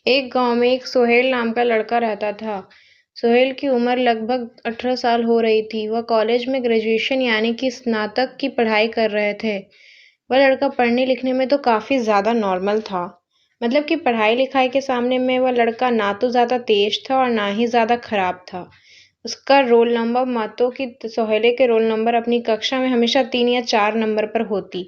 एक गांव में एक सोहेल नाम का लड़का रहता था। सोहेल की उम्र लगभग 18 साल हो रही थी। वह कॉलेज में ग्रेजुएशन यानी कि स्नातक की पढ़ाई कर रहे थे। वह लड़का पढ़ने लिखने में तो काफी ज्यादा नॉर्मल था। मतलब कि पढ़ाई लिखाई के सामने में वह लड़का ना तो ज्यादा तेज था और ना ही ज्यादा खराब था। उसका रोल नंबर मातो कि सोहेले के रोल नंबर अपनी कक्षा में हमेशा 3 या 4 नंबर पर होती।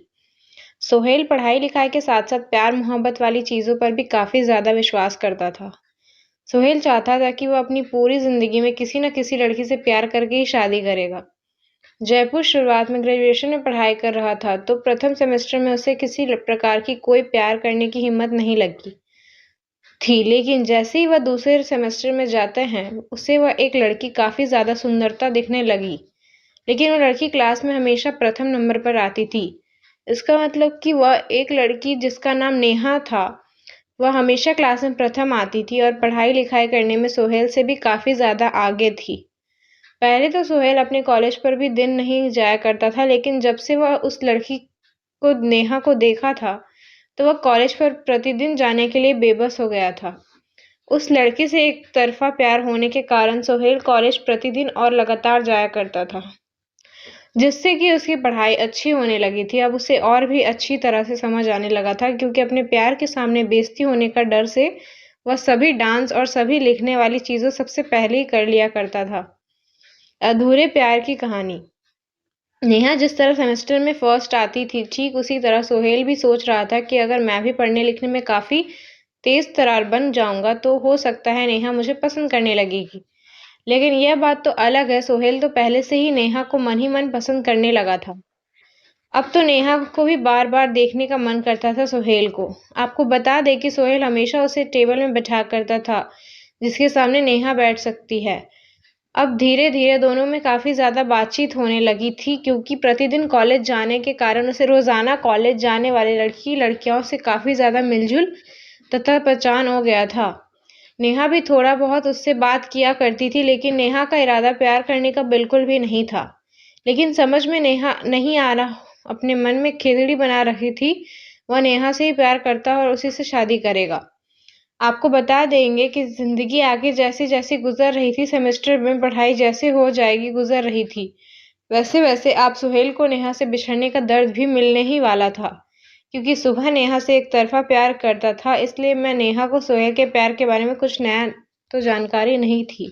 सोहेल पढ़ाई लिखाई के साथ साथ प्यार मोहब्बत वाली चीजों पर भी काफी ज्यादा विश्वास करता था। सोहेल चाहता था कि वह अपनी पूरी जिंदगी में किसी न किसी लड़की से प्यार करके ही शादी करेगा। जयपुर शुरुआत में ग्रेजुएशन में पढ़ाई कर रहा था तो प्रथम सेमेस्टर में उसे किसी प्रकार की कोई प्यार करने की हिम्मत नहीं लगी थी, लेकिन जैसे ही वह दूसरे सेमेस्टर में जाते हैं उसे वह एक लड़की काफी ज्यादा सुंदरता दिखने लगी। लेकिन वो लड़की क्लास में हमेशा प्रथम नंबर पर आती थी। इसका मतलब कि वह एक लड़की जिसका नाम नेहा था, वह हमेशा क्लास में प्रथम आती थी और पढ़ाई लिखाई करने में सोहेल से भी काफी ज्यादा आगे थी। पहले तो सोहेल अपने कॉलेज पर भी दिन नहीं जाया करता था, लेकिन जब से वह उस लड़की को नेहा को देखा था तो वह कॉलेज पर प्रतिदिन जाने के लिए बेबस हो गया था। उस लड़की से एक तरफा प्यार होने के कारण सोहेल कॉलेज प्रतिदिन और लगातार जाया करता था, जिससे कि उसकी पढ़ाई अच्छी होने लगी थी। अब उसे और भी अच्छी तरह से समझ आने लगा था, क्योंकि अपने प्यार के सामने बेइज्जती होने का डर से वह सभी डांस और सभी लिखने वाली चीजों सबसे पहले ही कर लिया करता था। अधूरे प्यार की कहानी। नेहा जिस तरह सेमेस्टर में फर्स्ट आती थी, ठीक उसी तरह सोहेल भी सोच रहा था कि अगर मैं भी पढ़ने लिखने में काफी तेज तरार बन जाऊंगा तो हो सकता है नेहा मुझे पसंद करने लगेगी। लेकिन यह बात तो अलग है, सोहेल तो पहले से ही नेहा को मन ही मन पसंद करने लगा था। अब तो नेहा को भी बार बार देखने का मन करता था सोहेल को। आपको बता दें कि सोहेल हमेशा उसे टेबल में बैठा करता था जिसके सामने नेहा बैठ सकती है। अब धीरे धीरे दोनों में काफी ज्यादा बातचीत होने लगी थी, क्योंकि प्रतिदिन कॉलेज जाने के कारण उसे रोजाना कॉलेज जाने वाले लड़की लड़कियों से काफी ज्यादा मिलजुल तथा पहचान हो गया था। नेहा भी थोड़ा बहुत उससे बात किया करती थी, लेकिन नेहा का इरादा प्यार करने का बिल्कुल भी नहीं था। लेकिन समझ में नेहा नहीं आ रहा, अपने मन में खिचड़ी बना रही थी वह नेहा से ही प्यार करता और उसी से शादी करेगा। आपको बता देंगे कि जिंदगी आगे जैसे जैसे गुजर रही थी, सेमेस्टर में पढ़ाई जैसे हो जाएगी गुजर रही थी, वैसे वैसे आप सुहेल को नेहा से बिछड़ने का दर्द भी मिलने ही वाला था। क्योंकि सुबह नेहा से एक तरफा प्यार करता था, इसलिए मैं नेहा को सोहेल के प्यार के बारे में कुछ नया तो जानकारी नहीं थी।